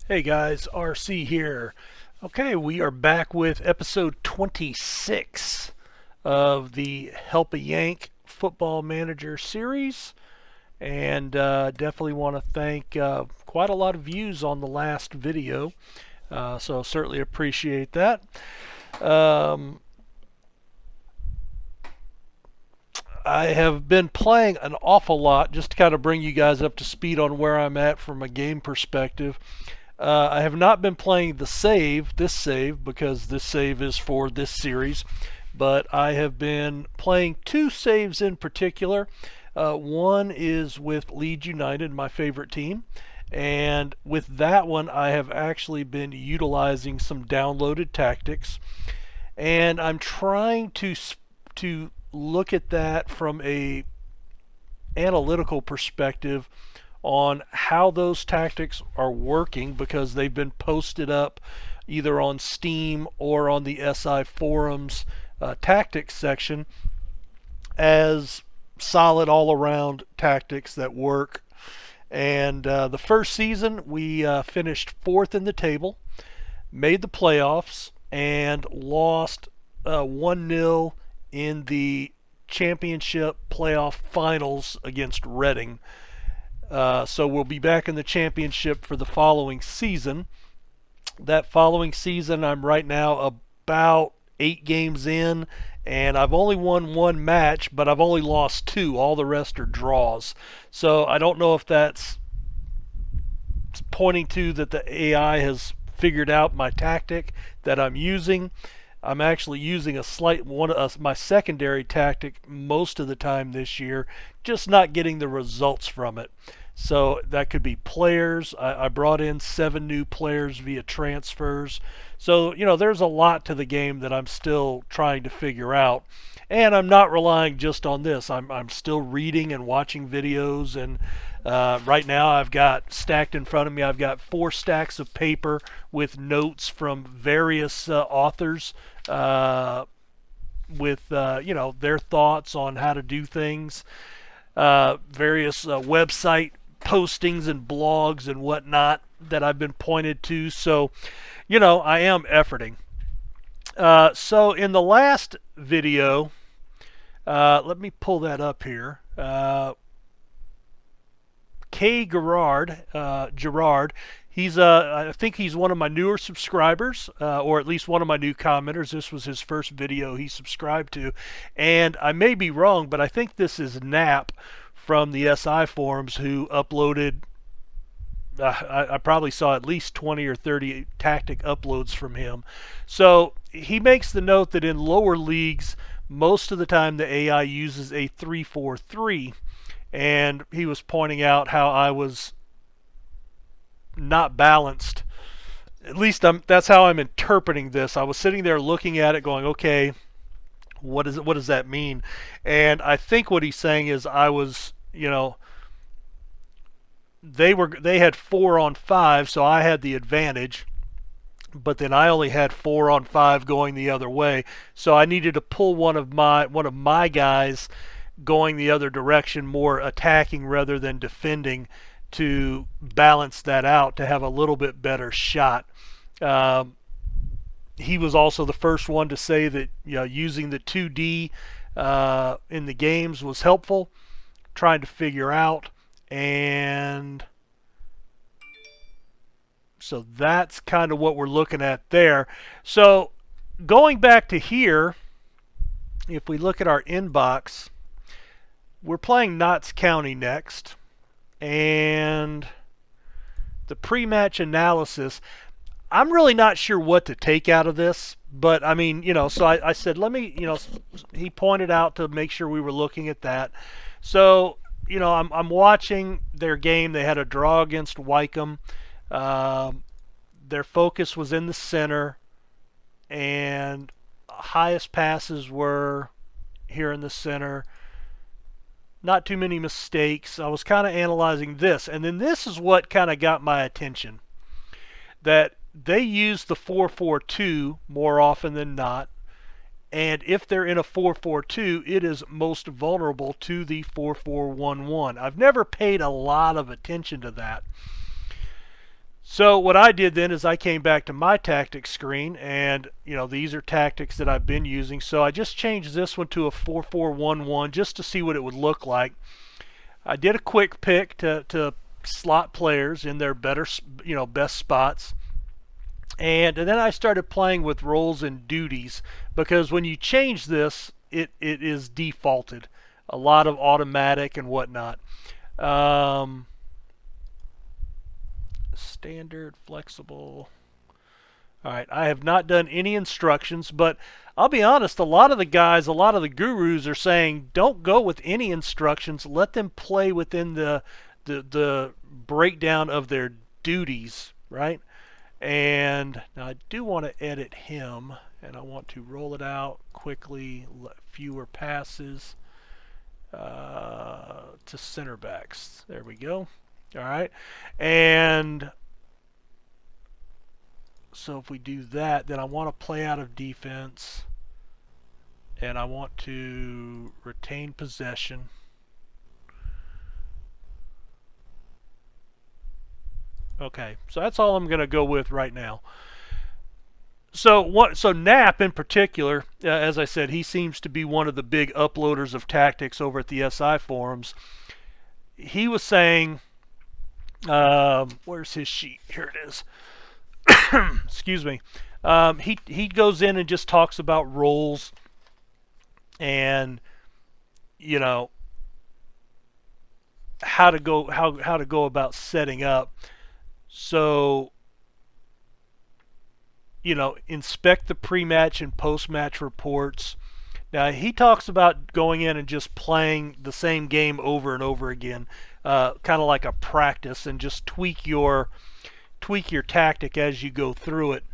Hey guys, RC here. Okay, we are back with episode 26 of the Help a Yank Football Manager series, and definitely want to thank quite a lot of views on the last video, so certainly appreciate that. Um, I have been playing an awful lot just to kind of bring you guys up to speed on where I'm at from a game perspective. I have not been playing this save, because this save is for this series, but I have been playing two saves in particular. One is with Leeds United, my favorite team, and with that one I have actually been utilizing some downloaded tactics, and I'm trying to look at that from a analytical perspective on how those tactics are working, because they've been posted up either on Steam or on the SI forums tactics section as solid all around tactics that work. And the first season we finished fourth in the table, made the playoffs, and lost 1-0 in the championship playoff finals against Reading. So we'll be back in the championship for the following season. That following season, I'm right now about 8 games in, and I've only won one match, but I've only lost 2. All the rest are draws. So I don't know if that's pointing to that the AI has figured out my tactic that I'm using. I'm actually using my secondary tactic most of the time this year, just not getting the results from it. So that could be players. I brought in 7 new players via transfers. So, there's a lot to the game that I'm still trying to figure out. And I'm not relying just on this. I'm still reading and watching videos, and right now I've got stacked in front of me, I've got 4 stacks of paper with notes from various authors with their thoughts on how to do things, various website postings and blogs and whatnot that I've been pointed to. So, I am efforting. So in the last video, let me pull that up here. Gerard, I think he's one of my newer subscribers, or at least one of my new commenters. This was his first video he subscribed to, and I may be wrong, but I think this is Nap from the SI forums who uploaded. I probably saw at least 20 or 30 tactic uploads from him. So he makes the note that in lower leagues, most of the time the AI uses a 3-4-3, and he was pointing out how I was not balanced. At least that's how I'm interpreting this. I was sitting there looking at it going, okay, what does that mean? And I think what he's saying is I was, they had 4 on 5, so I had the advantage, but then I only had 4 on 5 going the other way, so I needed to pull one of my guys going the other direction, more attacking rather than defending, to balance that out, to have a little bit better shot. He was also the first one to say that using the 2D in the games was helpful, trying to figure out. And so that's kind of what we're looking at there. So going back to here, if we look at our inbox, we're playing Notts County next, and the pre-match analysis, I'm really not sure what to take out of this, but I mean, so I said, let me, he pointed out to make sure we were looking at that. So, I'm watching their game. They had a draw against Wycombe. Their focus was in the center, and highest passes were here in the center. Not too many mistakes. I was kind of analyzing this, and then this is what kind of got my attention. That they use the 4-4-2 more often than not, and if they're in a 4-4-2, it is most vulnerable to the 4-4-1-1. I've never paid a lot of attention to that. So what I did then is I came back to my tactics screen, and these are tactics that I've been using. So I just changed this one to a 4-4-1-1 just to see what it would look like. I did a quick pick to slot players in their best spots. And then I started playing with roles and duties, because when you change this, it is defaulted. A lot of automatic and whatnot. Standard, flexible. All right, I have not done any instructions, but I'll be honest, a lot of the gurus are saying don't go with any instructions. Let them play within the breakdown of their duties, right? And now I do want to edit him, and I want to roll it out quickly, fewer passes to center backs. There we go. All right, and so if we do that, then I want to play out of defense, and I want to retain possession. Okay, so that's all I'm going to go with right now. So Knapp in particular, as I said, he seems to be one of the big uploaders of tactics over at the SI forums. He was saying, where's his sheet? Here it is. Excuse me. He goes in and just talks about roles, and how to go about setting up. So, inspect the pre-match and post-match reports. Now, he talks about going in and just playing the same game over and over again, kind of like a practice, and just tweak your tactic as you go through it.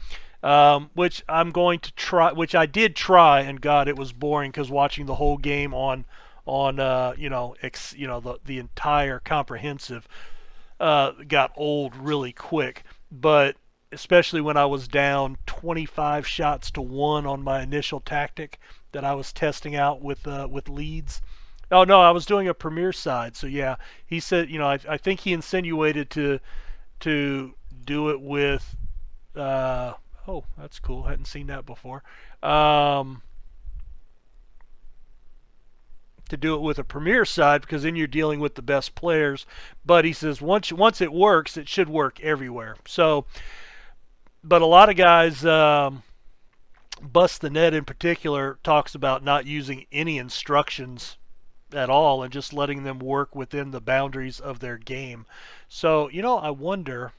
Which I'm going to try, which I did try, and God, it was boring, because watching the whole game on the entire comprehensive got old really quick. But especially when I was down 25 shots to 1 on my initial tactic that I was testing out with Leeds. Oh no, I was doing a Premier side. So yeah, he said, I think he insinuated to do it with. Oh, that's cool. Hadn't seen that before. To do it with a Premier side, because then you're dealing with the best players. But he says once it works, it should work everywhere. So, but a lot of guys, Bust the Net in particular, talks about not using any instructions at all and just letting them work within the boundaries of their game. So, I wonder.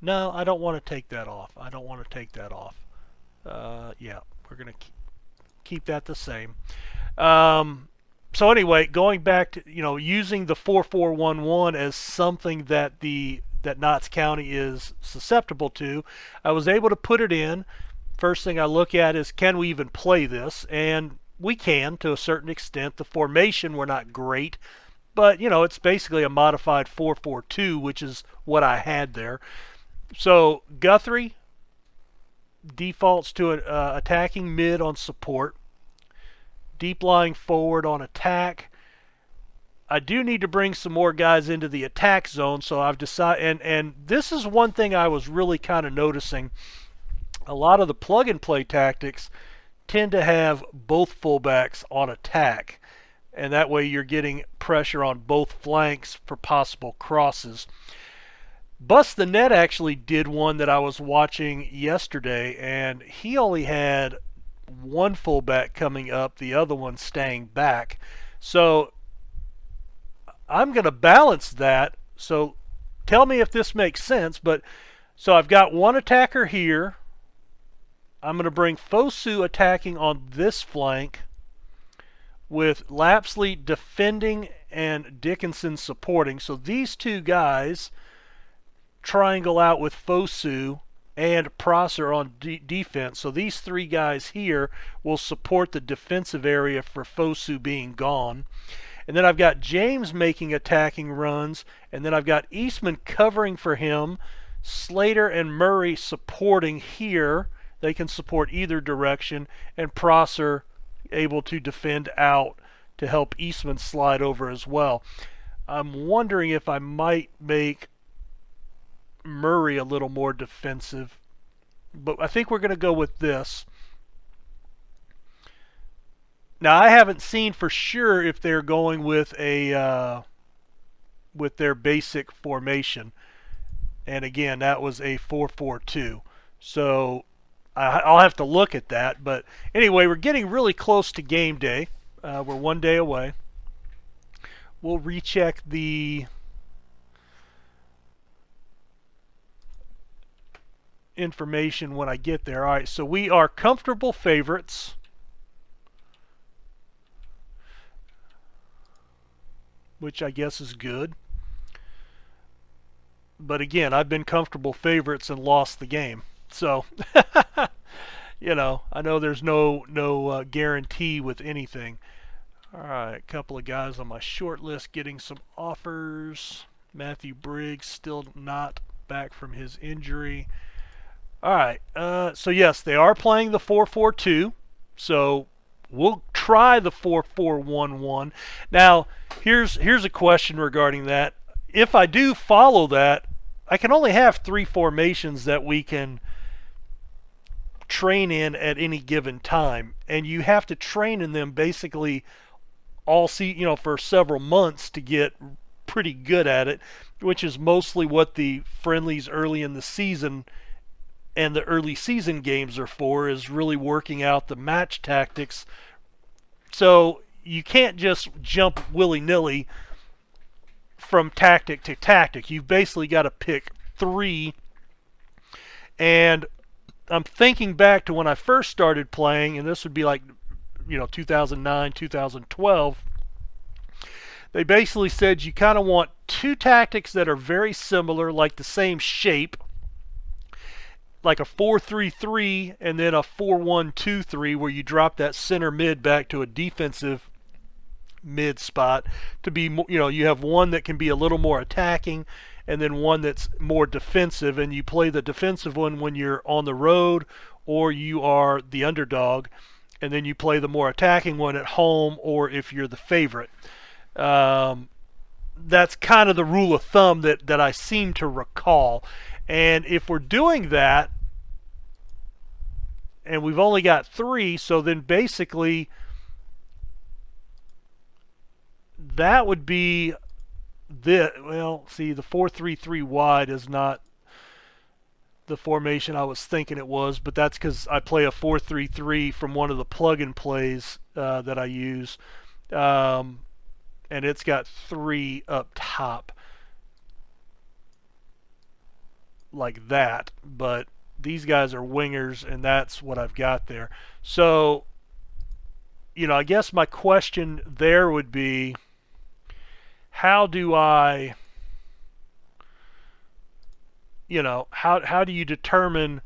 No, I don't want to take that off. Yeah, we're going to keep that the same. So anyway, going back to, using the 4-4-1-1 as something that Notts County is susceptible to, I was able to put it in. First thing I look at is, can we even play this? And we can, to a certain extent. The formation, we're not great, but it's basically a modified 4-4-2, which is what I had there. So Guthrie defaults to attacking mid on support, deep lying forward on attack. I do need to bring some more guys into the attack zone, so I've decided, and this is one thing I was really kind of noticing. A lot of the plug and play tactics tend to have both fullbacks on attack, and that way you're getting pressure on both flanks for possible crosses. Bust the Net actually did one that I was watching yesterday, and he only had one fullback coming up, the other one staying back. So I'm going to balance that. So tell me if this makes sense. But so I've got one attacker here. I'm going to bring Fosu attacking on this flank, with Lapsley defending and Dickinson supporting. So these two guys triangle out with Fosu and Prosser on defense. So these three guys here will support the defensive area for Fosu being gone. And then I've got James making attacking runs, and then I've got Eastman covering for him, Slater and Murray supporting here. They can support either direction, and Prosser able to defend out to help Eastman slide over as well. I'm wondering if I might make Murray a little more defensive. But I think we're going to go with this. Now I haven't seen for sure if they're going with a with their basic formation, and again that was a 4-4-2. So I'll have to look at that. But anyway, we're getting really close to game day. We're 1 day away. We'll recheck the information when I get there. All right, so we are comfortable favorites. Which I guess is good. But again, I've been comfortable favorites and lost the game. So, I know there's no guarantee with anything. All right, a couple of guys on my short list getting some offers. Matthew Briggs still not back from his injury. All right, so yes, they are playing the 4-4-2. So we'll try the 4-4-1-1. Now, here's a question regarding that. If I do follow that, I can only have 3 formations that we can train in at any given time, and you have to train in them basically for several months to get pretty good at it, which is mostly what the friendlies early in the season and the early season games are for, is really working out the match tactics. So you can't just jump willy-nilly from tactic to tactic. You've basically got to pick 3. And I'm thinking back to when I first started playing, and this would be like 2009, 2012. They basically said you kind of want 2 tactics that are very similar, like the same shape, like a 4-3-3 and then a 4-1-2-3, where you drop that center mid back to a defensive mid spot to be, you have one that can be a little more attacking and then one that's more defensive, and you play the defensive one when you're on the road or you are the underdog, and then you play the more attacking one at home or if you're the favorite. That's kind of the rule of thumb that I seem to recall. And if we're doing that, and we've only got 3, so then basically that would be the 4-3-3 wide is not the formation I was thinking it was, but that's because I play a 4-3-3 from one of the plug-and plays that I use, and it's got 3 up top like that, but these guys are wingers, and that's what I've got there. So, I guess my question there would be, how do I, how do you determine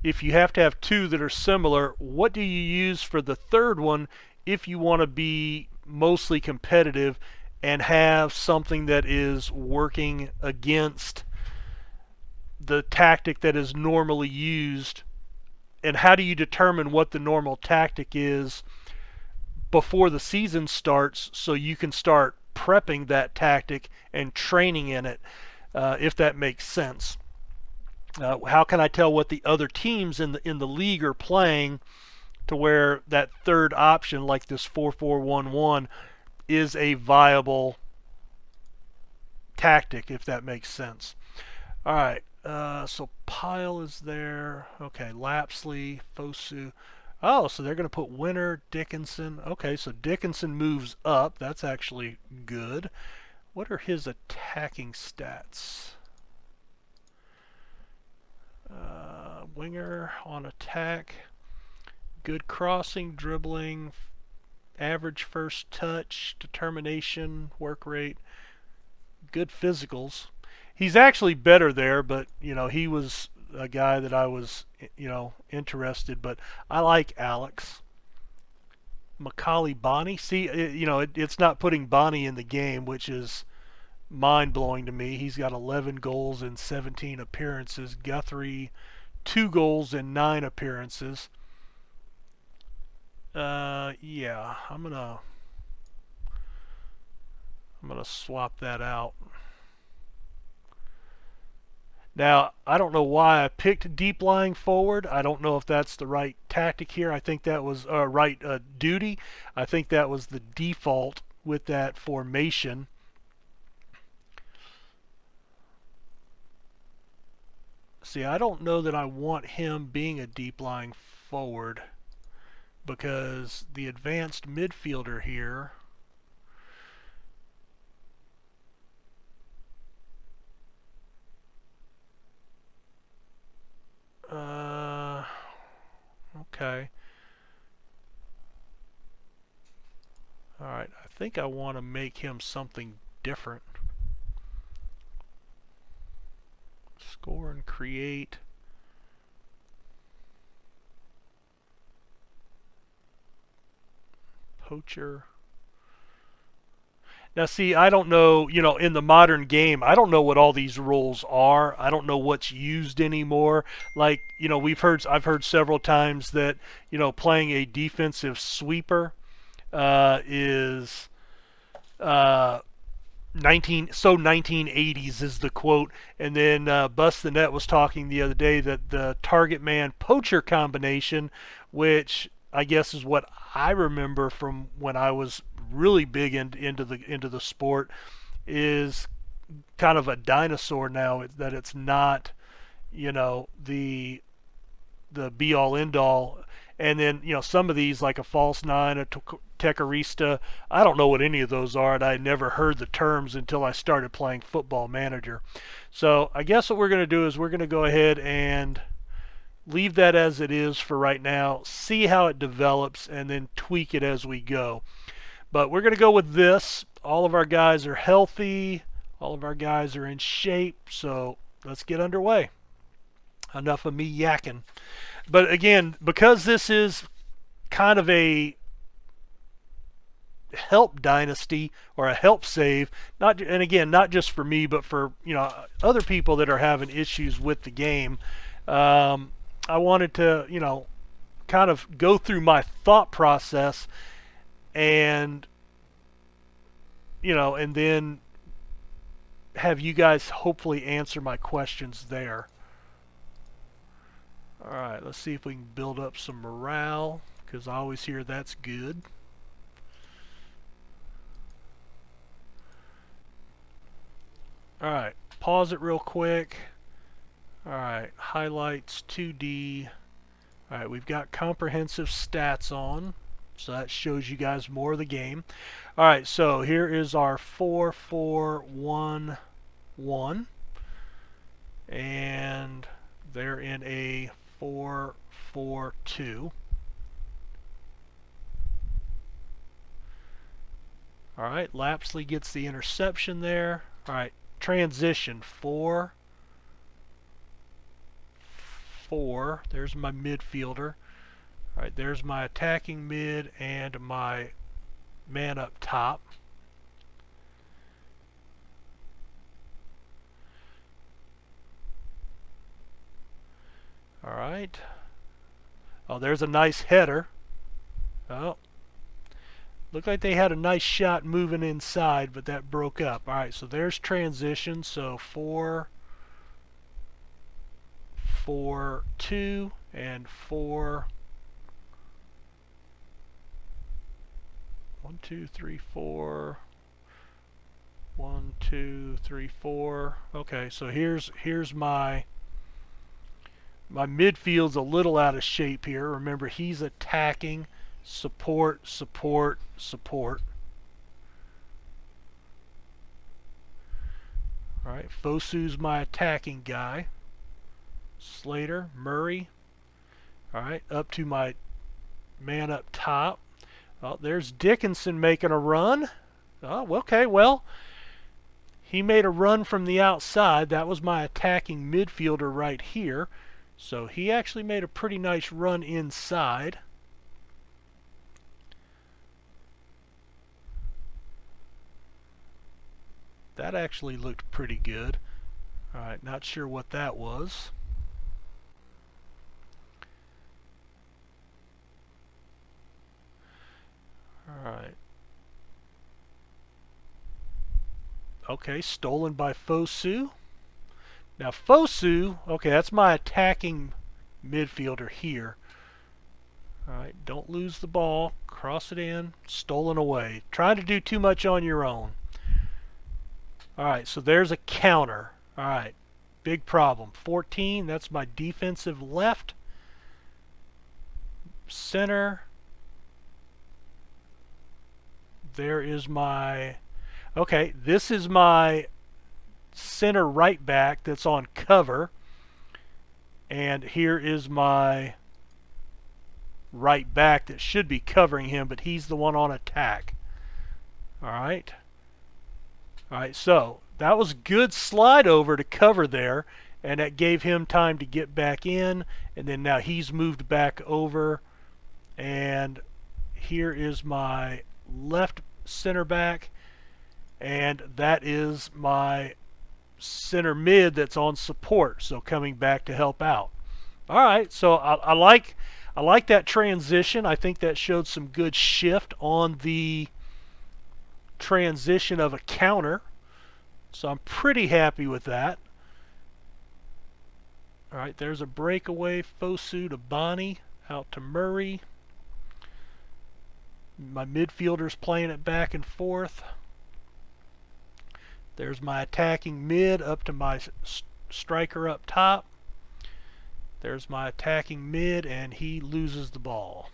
if you have to have 2 that are similar? What do you use for the third one if you want to be mostly competitive and have something that is working against the tactic that is normally used? And how do you determine what the normal tactic is before the season starts, so you can start prepping that tactic and training in it, if that makes sense? How can I tell what the other teams in the league are playing, to where that third option, like this 4-4-1-1, is a viable tactic, if that makes sense? All right. So Pyle is there. Okay, Lapsley, Fosu. Oh, so they're going to put Winter, Dickinson. Okay, so Dickinson moves up. That's actually good. What are his attacking stats? Winger on attack. Good crossing, dribbling, average first touch, determination, work rate, good physicals. He's actually better there, but he was a guy that I was interested. But I like Alex. Macaulay Bonnie. See, it's not putting Bonnie in the game, which is mind-blowing to me. He's got 11 goals in 17 appearances. Guthrie, 2 goals in 9 appearances. Yeah, I'm gonna swap that out. Now, I don't know why I picked deep lying forward. I don't know if that's the right tactic here. I think that was right duty. I think that was the default with that formation. See, I don't know that I want him being a deep lying forward because the advanced midfielder here, okay. All right, I think I want to make him something different. Score and create. Poacher. Now, see, I don't know, in the modern game, I don't know what all these rules are. I don't know what's used anymore. Like, I've heard several times that, playing a defensive sweeper is uh, 1980s is the quote. And then Bust the Net was talking the other day that the target man poacher combination, which I guess is what I remember from when I was really big into the sport, is kind of a dinosaur now. That it's not, the be all end all. And then some of these like a false nine, a tecorista, I don't know what any of those are, and I never heard the terms until I started playing Football Manager. So I guess what we're going to do is we're going to go ahead and leave that as it is for right now, see how it develops, and then tweak it as we go. But we're going to go with this. All of our guys are healthy. All of our guys are in shape. So let's get underway. Enough of me yakking. But again, because this is kind of a help dynasty or a help save, and again, not just for me, but for other people that are having issues with the game, I wanted to kind of go through my thought process and and then have you guys hopefully answer my questions there. All right, let's see if we can build up some morale, because I always hear that's good. All right, pause it real quick. All right, highlights 2D. All right, we've got comprehensive stats on, so that shows you guys more of the game. All right, so here is our 4-4-1-1, and they're in a 4-4-2. All right, Lapsley gets the interception there. All right, transition 4-4. There's my midfielder. All right, there's my attacking mid and my man up top. All right. Oh, there's a nice header. Oh, looked like they had a nice shot moving inside, but that broke up. All right, so there's transition. So 4-4-2 and 4. 1, 2, 3, 4. 1, 2, 3, 4. Okay, so here's my midfield's a little out of shape here. Remember, he's attacking, support, support, support. All right, Fosu's my attacking guy. Slater, Murray. All right, up to my man up top. Oh, there's Dickinson making a run. Oh, okay, well, he made a run from the outside. That was my attacking midfielder right here. So he actually made a pretty nice run inside. That actually looked pretty good. All right, not sure what that was. All right. Okay, stolen by Fosu. Now Fosu, okay, that's my attacking midfielder here. All right, don't lose the ball. Cross it in. Stolen away. Trying to do too much on your own. All right, so there's a counter. All right, big problem. 14, that's my defensive left. Center. There is my... Okay, this is my center right back that's on cover. And here is my right back that should be covering him, but he's the one on attack. Alright. Alright, so that was good slide over to cover there, and that gave him time to get back in, and then now he's moved back over, and here is my left center back, and that is my center mid that's on support, so coming back to help out. Alright, so I like that transition. I think that showed some good shift on the transition of a counter. So I'm pretty happy with that. Alright, there's a breakaway. Fosu to Bonnie. Out to Murray. My midfielder's playing it back and forth. There's my attacking mid up to my striker up top. There's my attacking mid, and he loses the ball.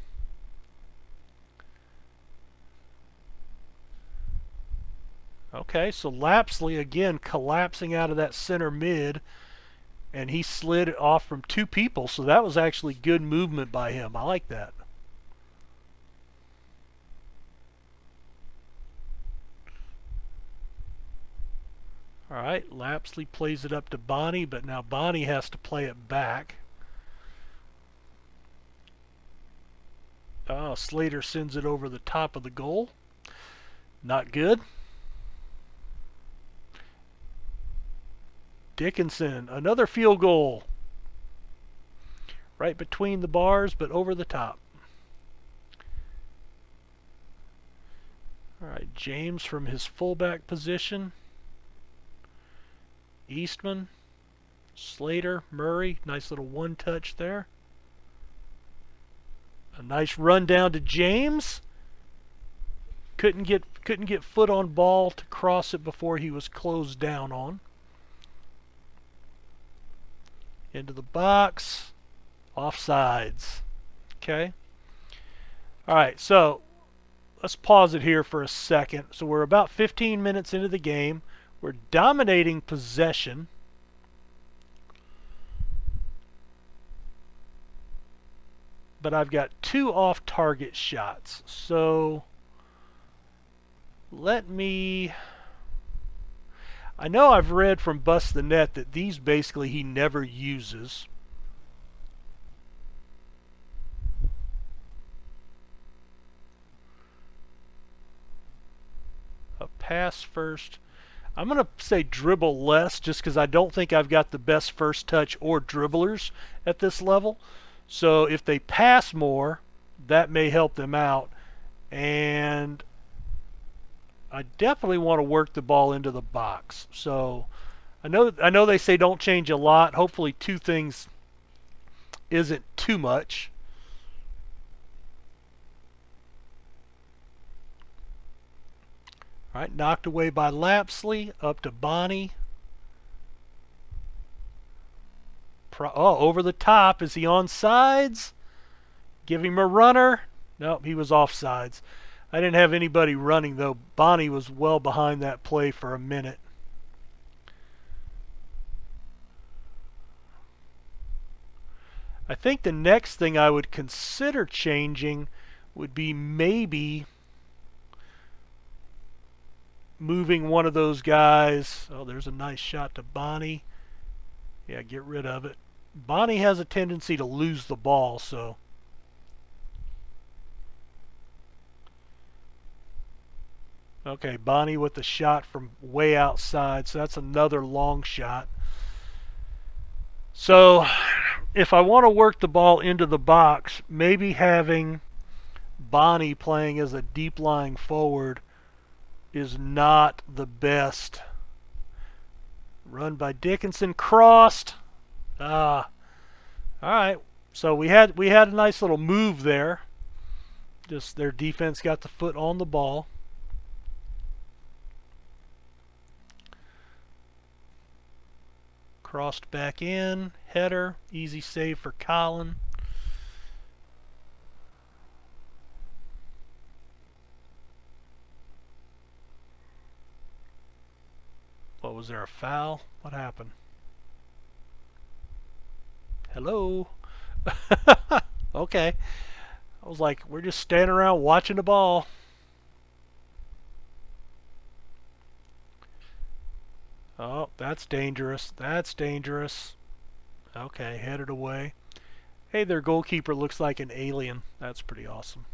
Okay, so Lapsley again collapsing out of that center mid, and he slid it off from two people, so that was actually good movement by him. I like that. Alright, Lapsley plays it up to Bonnie, but now Bonnie has to play it back. Oh, Slater sends it over the top of the goal. Not good. Dickinson, another field goal. Right between the bars, but over the top. Alright, James from his fullback position. Eastman, Slater, Murray, nice little one touch there. A nice run down to James. Couldn't get foot on ball to cross it before he was closed down on. Into the box. Offsides. Okay. Alright, so let's pause it here for a second. So we're about 15 minutes into the game. We're dominating possession. But I've got 2 off-target shots. So let me... I know I've read from Bust the Net that these basically he never uses. A pass first. I'm going to say dribble less just because I don't think I've got the best first touch or dribblers at this level. So if they pass more, that may help them out. And I definitely want to work the ball into the box. So I know they say don't change a lot. Hopefully 2 things isn't too much. All right, knocked away by Lapsley, up to Bonnie. Over the top. Is he on sides? Give him a runner. Nope, he was offsides. I didn't have anybody running, though. Bonnie was well behind that play for a minute. I think the next thing I would consider changing would be maybe moving one of those guys. Oh, there's a nice shot to Bonnie. Yeah, get rid of it. Bonnie has a tendency to lose the ball, so... Okay, Bonnie with the shot from way outside, so that's another long shot. So, if I want to work the ball into the box, maybe having Bonnie playing as a deep lying forward is not the best. Run by Dickinson, crossed. All right. So we had a nice little move there. Just their defense got the foot on the ball. Crossed back in, header, easy save for Colin. What was there, a foul? What happened? Hello? Okay. I was like, we're just standing around watching the ball. Oh, that's dangerous. That's dangerous. Okay, headed away. Hey, their goalkeeper looks like an alien. That's pretty awesome.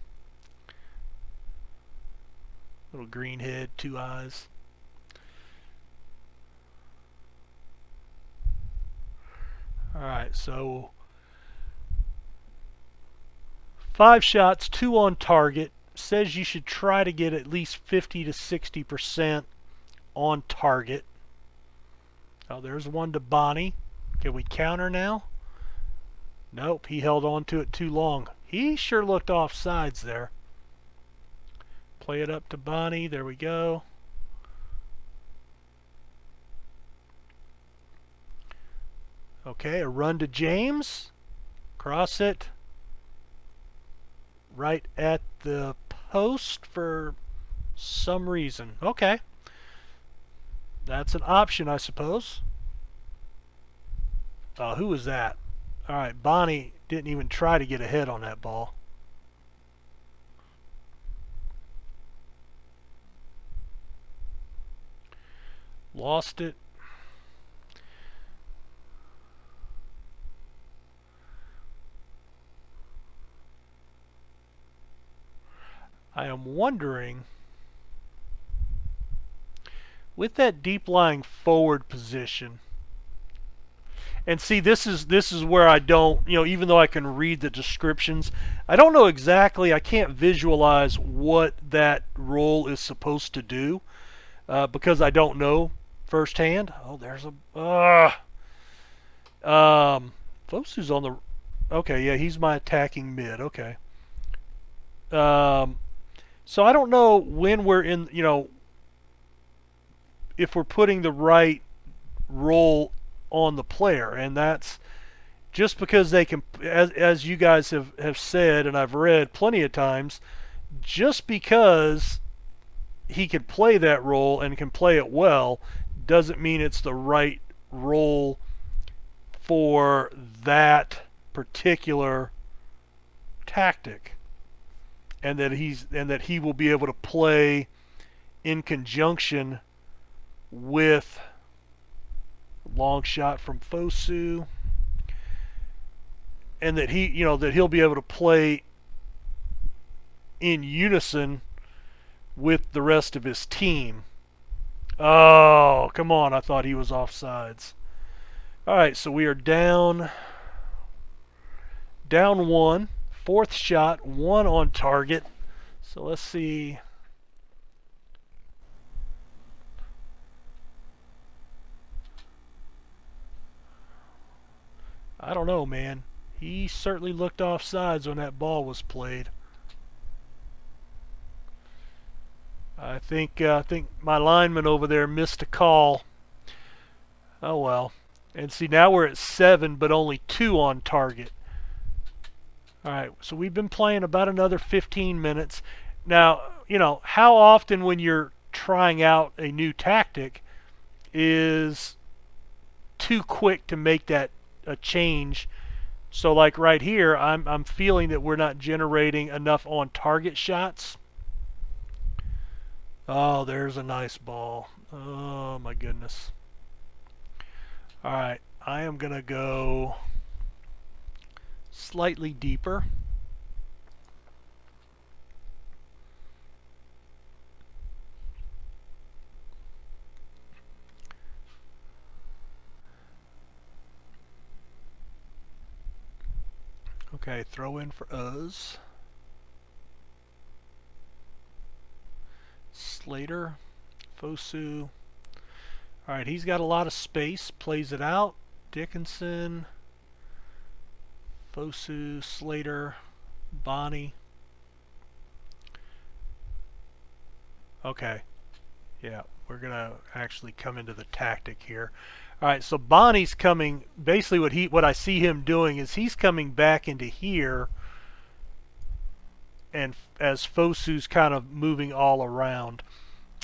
Little green head, 2 eyes. Alright, so 5 shots, 2 on target. Says you should try to get at least 50 to 60% on target. Oh, there's one to Bonnie. Can we counter now? Nope, he held on to it too long. He sure looked off sides there. Play it up to Bonnie. There we go. Okay, a run to James. Cross it. Right at the post for some reason. Okay. That's an option, I suppose. Who was that? Alright, Bonnie didn't even try to get ahead on that ball. Lost it. I am wondering, with that deep lying forward position, and see, this is where I don't, even though I can read the descriptions, I don't know exactly, I can't visualize what that role is supposed to do, because I don't know firsthand. Oh, there's a Fosu's on the, okay, yeah, he's my attacking mid. Okay. So I don't know when we're in, if we're putting the right role on the player, and that's just because they can, as you guys have said and I've read plenty of times, just because he can play that role and can play it well doesn't mean it's the right role for that particular tactic, and that he will be able to play in conjunction with long shot from Fosu, and that he'll be able to play in unison with the rest of his team. Oh, come on, I thought he was offsides. Alright, so we are down 1. 4th shot, 1 on target. So let's see. I don't know, man. He certainly looked off sides when that ball was played. I think my lineman over there missed a call. Oh well. And see, now we're at 7, but only 2 on target. Alright, so we've been playing about another 15 minutes. Now, how often when you're trying out a new tactic is too quick to make that a change? So like right here, I'm feeling that we're not generating enough on target shots. Oh, there's a nice ball. Oh my goodness. Alright, I am going to go slightly deeper. Okay, throw in for us. Slater, Fosu. All right, he's got a lot of space. Plays it out. Dickinson, Fosu, Slater, Bonnie. Okay. Yeah, we're going to actually come into the tactic here. All right, so Bonnie's coming. Basically, what I see him doing is he's coming back into here, and as Fosu's kind of moving all around.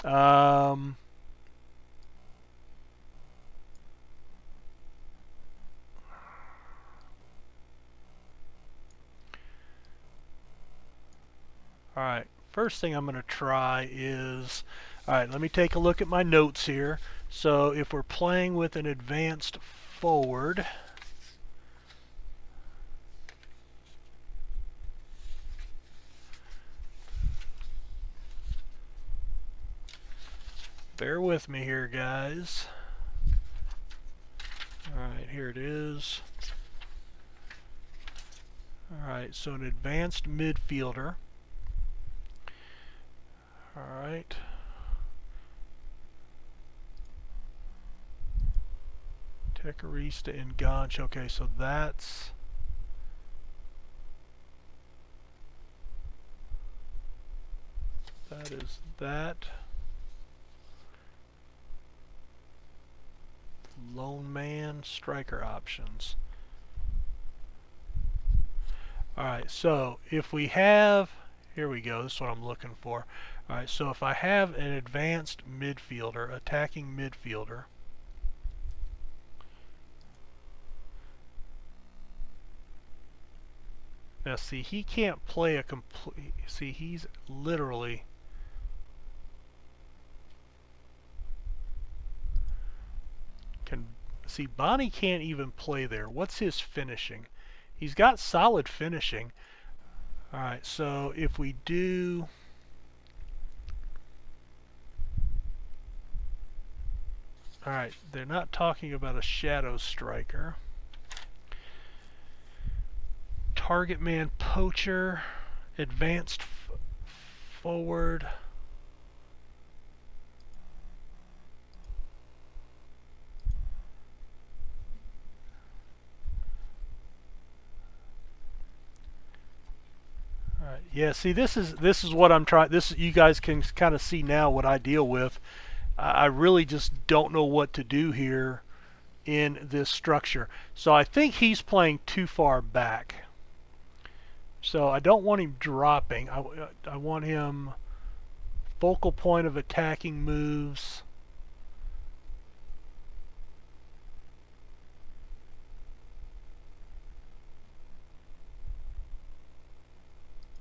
All right, first thing I'm going to try is, all right, let me take a look at my notes here. So if we're playing with an advanced forward, bear with me here, guys. All right, here it is. All right, so an advanced midfielder. All right. Tecarista and Gonch. Okay, so that is that. Lone man striker options. Alright, so if we have, here we go, this is what I'm looking for. Alright, so if I have an advanced midfielder, attacking midfielder, now see, he can't play a complete, see, he's literally, see, Bonnie can't even play there. What's his finishing? He's got solid finishing. Alright, so if we do, alright, they're not talking about a shadow striker. Target man poacher, advanced forward. Alright, yeah, see, this is what I'm trying. This, you guys can kind of see now what I deal with. I really just don't know what to do here in this structure. So I think he's playing too far back. So I don't want him dropping. I want him focal point of attacking moves.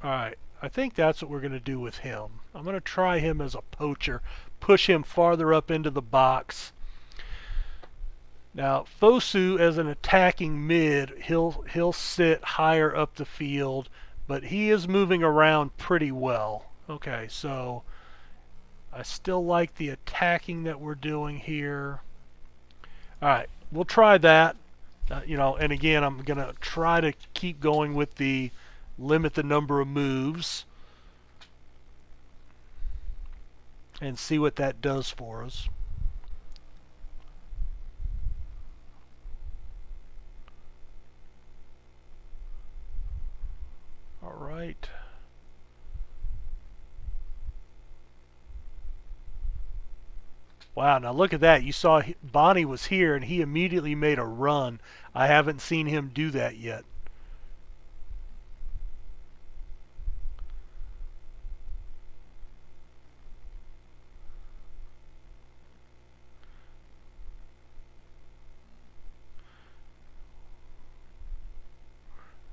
Alright, I think that's what we're going to do with him. I'm going to try him as a poacher, push him farther up into the box. Now, Fosu as an attacking mid, he'll sit higher up the field, but he is moving around pretty well. Okay, so I still like the attacking that we're doing here. Alright, we'll try that. And again, I'm going to try to keep going with the limit the number of moves and see what that does for us. All right. Wow, now look at that. You saw Bonnie was here and he immediately made a run. I haven't seen him do that yet.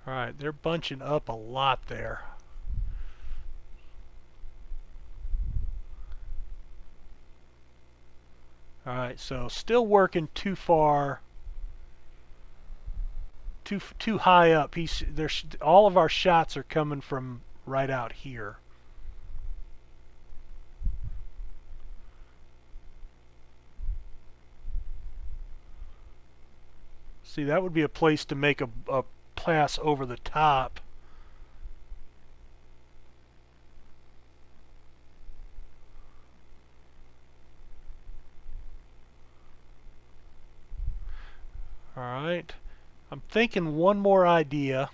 Alright, they're bunching up a lot there. Alright, so still working too far, too high up. All of our shots are coming from right out here. See, that would be a place to make a pass over the top. Alright. I'm thinking one more idea.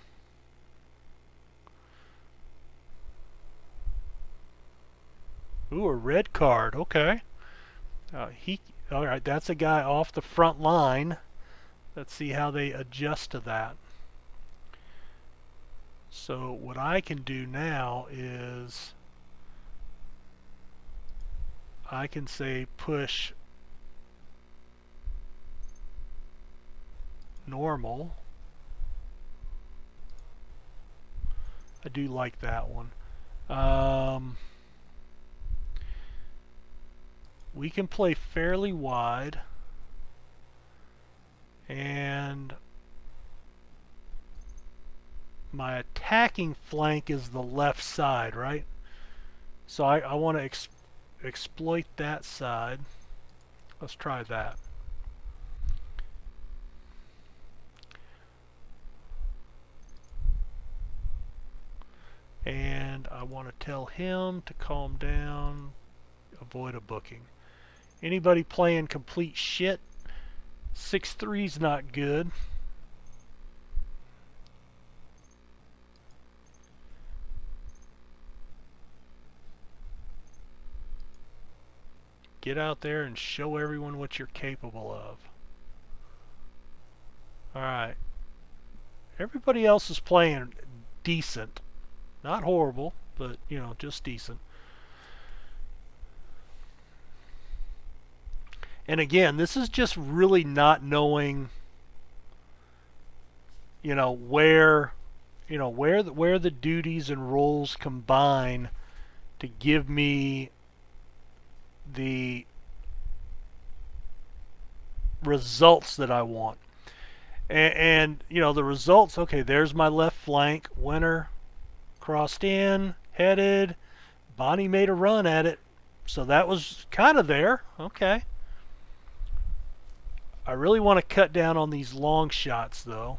Ooh, a red card. Okay. Alright, that's a guy off the front line. Let's see how they adjust to that. So what I can do now is I can say push normal. I do like that one. We can play fairly wide, and my attacking flank is the left side, right? So I want to exploit that side. Let's try that. And I want to tell him to calm down, avoid a booking. Anybody playing complete shit? 6-3's not good. Get out there and show everyone what you're capable of. Alright. Everybody else is playing decent. Not horrible, but, you know, just decent. And again, this is just really not knowing, you know, where the duties and roles combine to give me the results that I want. And you know, the results, okay, there's my left flank. Winner crossed in, headed. Bonnie made a run at it. So that was kind of there. Okay. I really want to cut down on these long shots, though.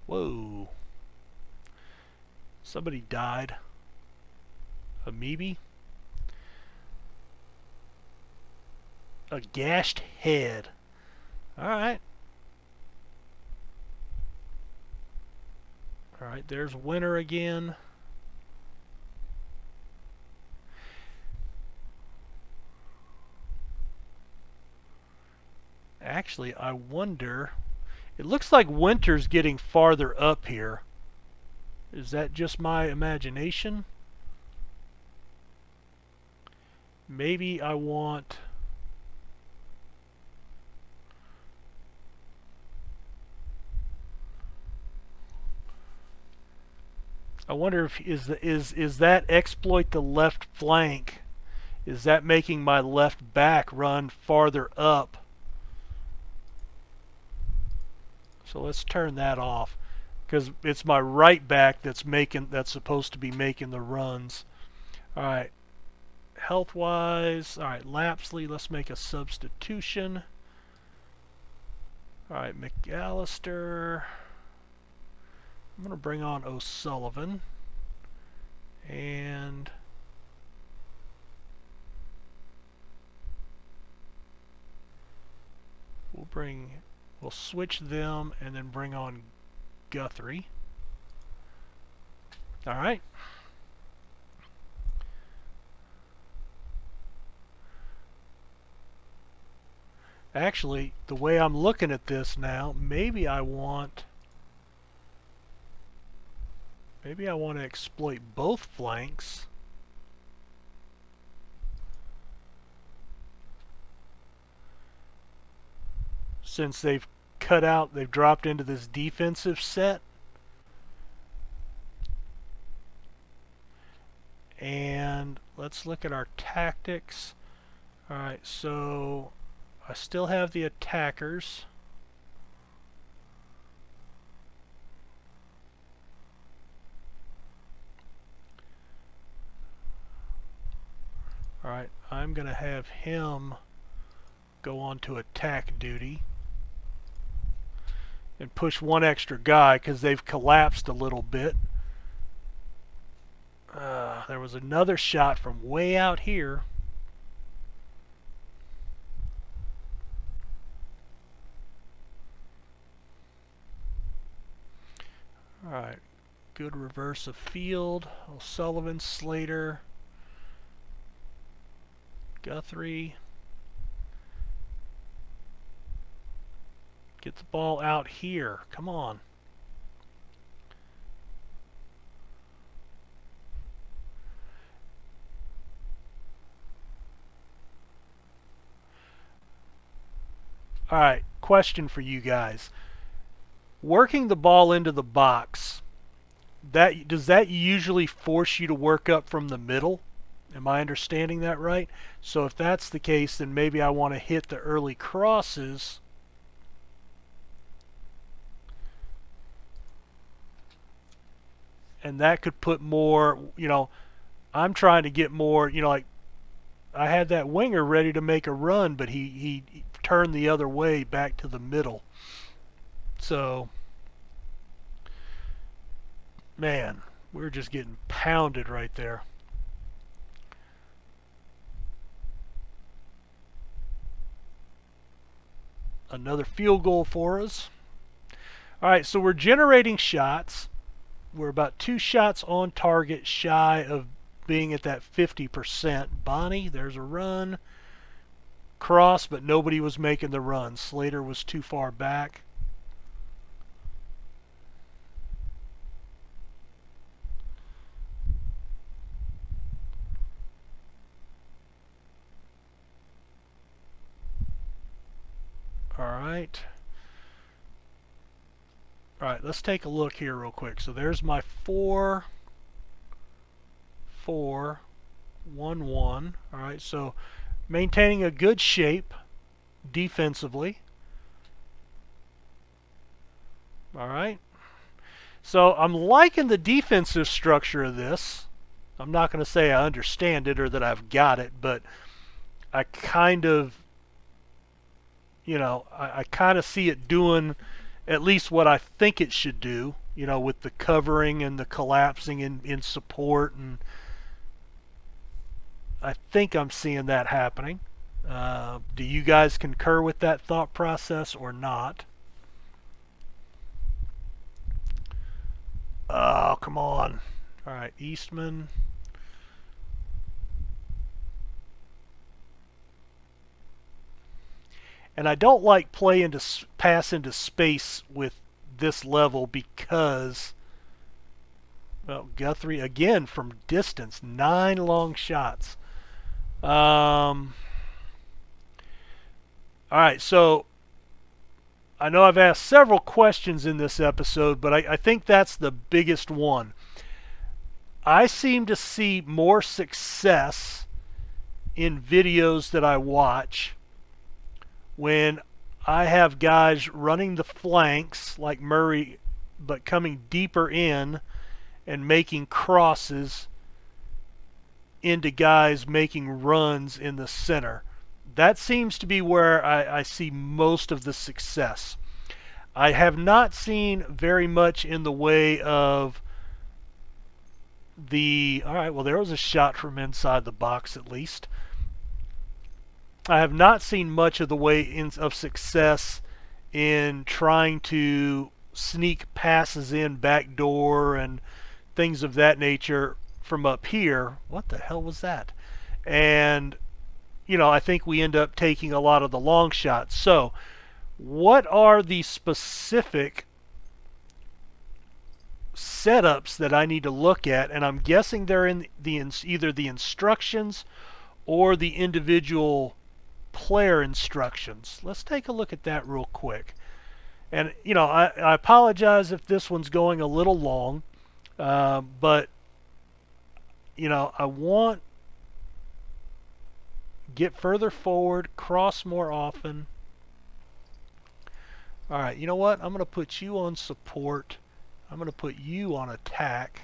Whoa. Somebody died. A maybe? A gashed head. Alright. Alright, there's winner again. Actually, I wonder... It looks like winter's getting farther up here. Is that just my imagination? Maybe I want... I wonder if is that exploit the left flank? Is that making my left back run farther up? So let's turn that off, because it's my right back that's supposed to be making the runs. All right, health wise, all right, Lapsley, let's make a substitution. All right, McAllister. I'm going to bring on O'Sullivan, and we'll switch them and then bring on Guthrie. All right. Actually, the way I'm looking at this now, maybe I want to exploit both flanks. Since they've dropped into this defensive set. And let's look at our tactics. Alright, so I still have the attackers. Alright, I'm going to have him go on to attack duty and push one extra guy because they've collapsed a little bit. There was another shot from way out here. Alright, good reverse of field. O'Sullivan, Slater, Guthrie. Get the ball out here. Come on. Alright, question for you guys. Working the ball into the box, does that usually force you to work up from the middle? Am I understanding that right? So if that's the case, then maybe I want to hit the early crosses. And that could put more, I'm trying to get more, like I had that winger ready to make a run, but he turned the other way back to the middle. So, man, we're just getting pounded right there. Another field goal for us. All right, so we're generating shots. We're about 2 shots on target shy of being at that 50%. Bonnie, there's a run. Cross, but nobody was making the run. Slater was too far back. All right. All right, let's take a look here real quick. So there's my 4, 4, 1, 1. All right, so maintaining a good shape defensively. All right. So I'm liking the defensive structure of this. I'm not going to say I understand it or that I've got it, but I kind of, I kind of see it doing at least what I think it should do, with the covering and the collapsing in support. And I think I'm seeing that happening. Do you guys concur with that thought process or not? Oh, come on. All right, Eastman. And I don't like pass into space with this level because, well, Guthrie again from distance, 9 long shots. All right, so I know I've asked several questions in this episode, but I think that's the biggest one. I seem to see more success in videos that I watch when I have guys running the flanks like Murray, but coming deeper in and making crosses into guys making runs in the center. That seems to be where I see most of the success. I have not seen very much in the way of all right, well, there was a shot from inside the box at least. I have not seen much of the way of success in trying to sneak passes in backdoor and things of that nature from up here. What the hell was that? And, I think we end up taking a lot of the long shots. So, what are the specific setups that I need to look at? And I'm guessing they're in either the instructions or the individual player instructions. Let's take a look at that real quick. And I apologize if this one's going a little long, but I want get further forward, cross more often. All right, you know what? I'm going to put you on support. I'm going to put you on attack.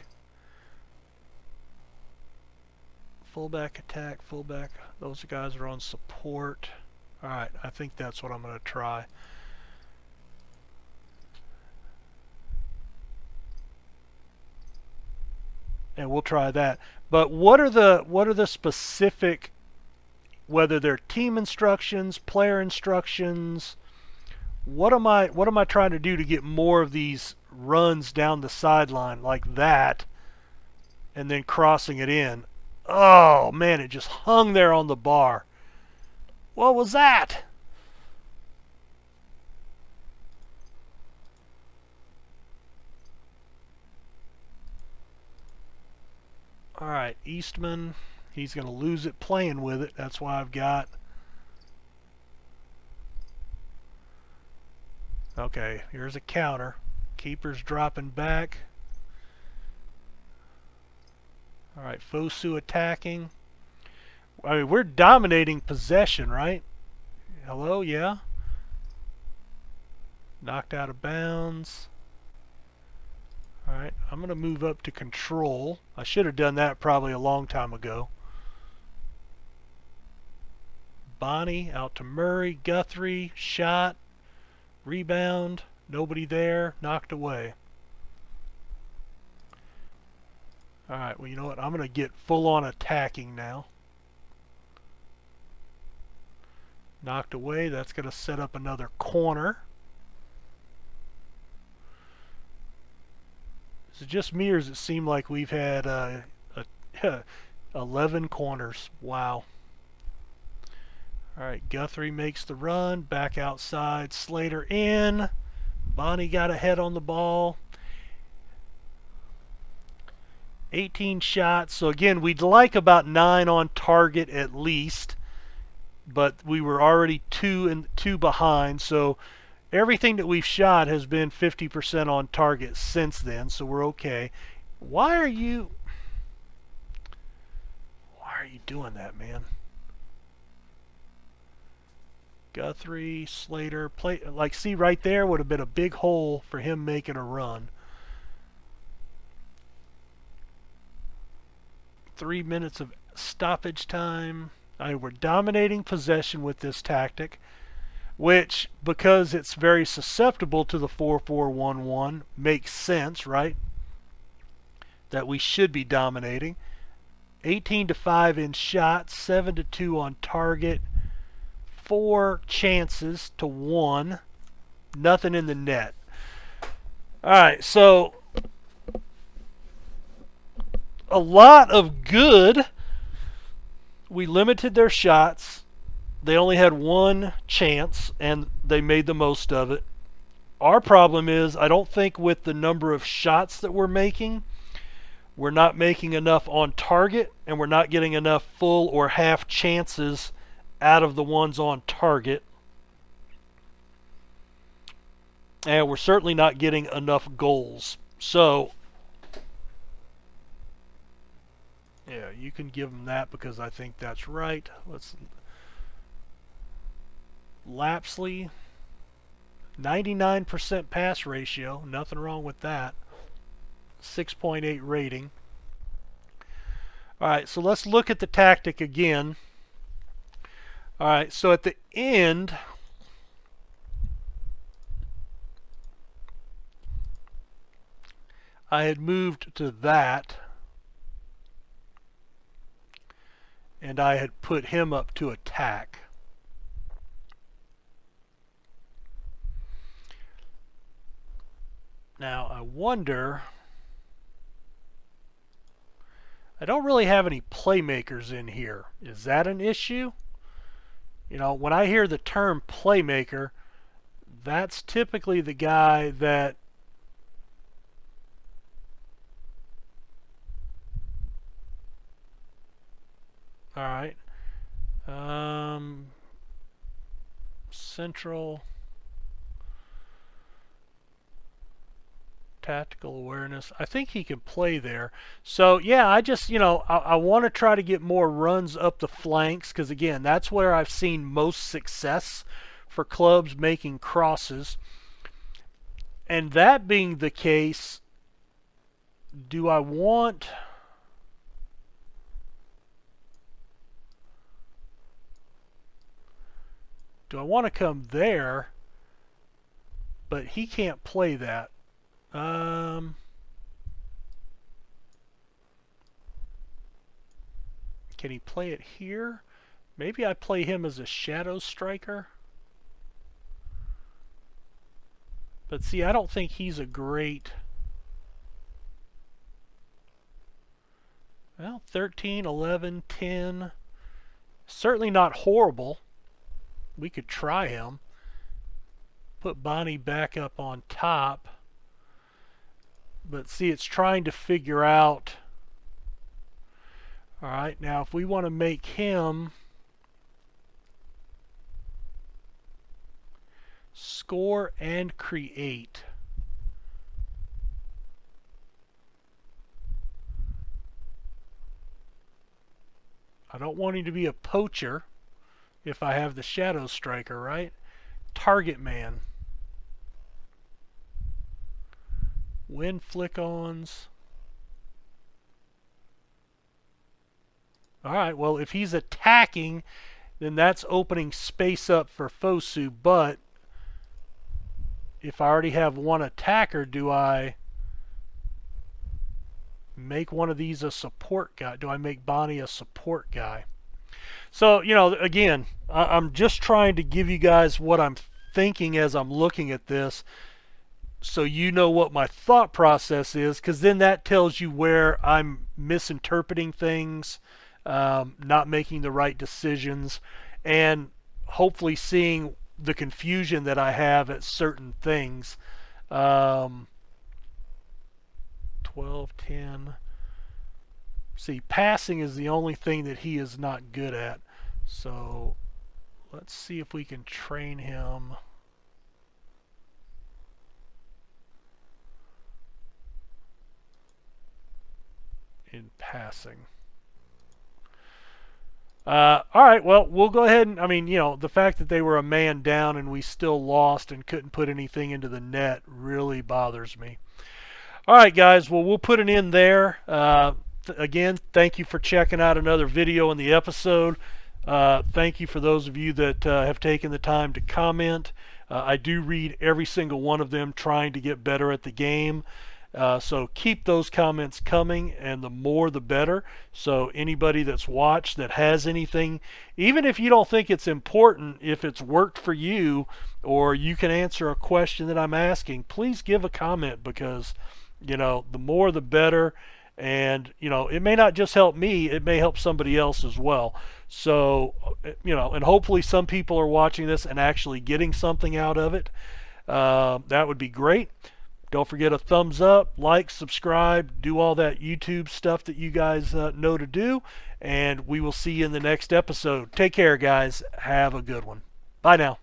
Fullback, attack, fullback. Those guys are on support. All right, I think that's what I'm going to try. and we'll try that. But what are the specific, whether they're team instructions, player instructions, what am I trying to do to get more of these runs down the sideline like that and then crossing it in? Oh man, it just hung there on the bar. What was that? All right, Eastman, he's going to lose it playing with it. That's why I've got... Okay, here's a counter. Keeper's dropping back. All right, Fosu attacking. I mean, we're dominating possession, right? Hello, yeah. Knocked out of bounds. All right, I'm going to move up to control. I should have done that probably a long time ago. Bonnie out to Murray. Guthrie, shot. Rebound. Nobody there. Knocked away. All right, well, you know what? I'm going to get full on attacking now. Knocked away. That's going to set up another corner. Is it just me, or does it seem like we've had 11 corners? Wow. All right, Guthrie makes the run. Back outside. Slater in. Bonnie got ahead on the ball. 18 shots. So again, we'd like about 9 on target at least, but we were already 2 behind. So everything that we've shot has been 50% on target since then, so we're okay. Why are you doing that, man? Guthrie, Slater, play, like, see right there would have been a big hole for him making a run. 3 minutes of stoppage time. I mean, we're dominating possession with this tactic, which, because it's very susceptible to the 4-4-1-1, makes sense, right? That we should be dominating. 18-5 in shots, 7-2 on target, 4 chances to 1, nothing in the net. All right, so a lot of good. We limited their shots. They only had 1 chance, and they made the most of it. Our problem is, I don't think with the number of shots that we're making, we're not making enough on target, and we're not getting enough full or half chances out of the ones on target. And we're certainly not getting enough goals. So, yeah, you can give them that because I think that's right. Let's... Lapsley, 99% pass ratio. Nothing wrong with that. 6.8 rating. All right, so let's look at the tactic again. All right, so at the end, I had moved to that, and I had put him up to attack. Now, I wonder... I don't really have any playmakers in here. Is that an issue? You know, when I hear the term playmaker, that's typically the guy that... All right. Central... Tactical awareness. I think he can play there. So, yeah, I just, you know, I want to try to get more runs up the flanks because, again, that's where I've seen most success for clubs making crosses. And that being the case, do I want... Do I want to come there? But he can't play that. Can he play it here? Maybe I play him as a shadow striker. But see, I don't think he's a great... Well, 13, 11, 10. Certainly not horrible. We could try him. Put Bonnie back up on top. But see, it's trying to figure out... Alright, now if we want to make him... score and create. I don't want him to be a poacher if I have the shadow striker, right? Target man. Win flick-ons. Alright, well if he's attacking, then that's opening space up for Fosu, but if I already have one attacker, do I make one of these a support guy? Do I make Bonnie a support guy? So, you know, again, I'm just trying to give you guys what I'm thinking as I'm looking at this, so you know what my thought process is, because then that tells you where I'm misinterpreting things, not making the right decisions, and hopefully seeing the confusion that I have at certain things. 12, 10. See, passing is the only thing that he is not good at. So let's see if we can train him. In passing. All right, well, we'll go ahead and, I mean, you know, the fact that they were a man down and we still lost and couldn't put anything into the net really bothers me. All right, guys, well, we'll put an end there. Again, thank you for checking out another video in the episode. Thank you for those of you that have taken the time to comment. I do read every single one of them, trying to get better at the game. So keep those comments coming, and the more the better. So anybody that's watched that has anything, even if you don't think it's important, if it's worked for you or you can answer a question that I'm asking, please give a comment, because you know, the more the better. And you know, it may not just help me, it may help somebody else as well. So you know, and hopefully some people are watching this and actually getting something out of it. That would be great. Don't forget a thumbs up, like, subscribe, do all that YouTube stuff that you guys know to do. And we will see you in the next episode. Take care, guys. Have a good one. Bye now.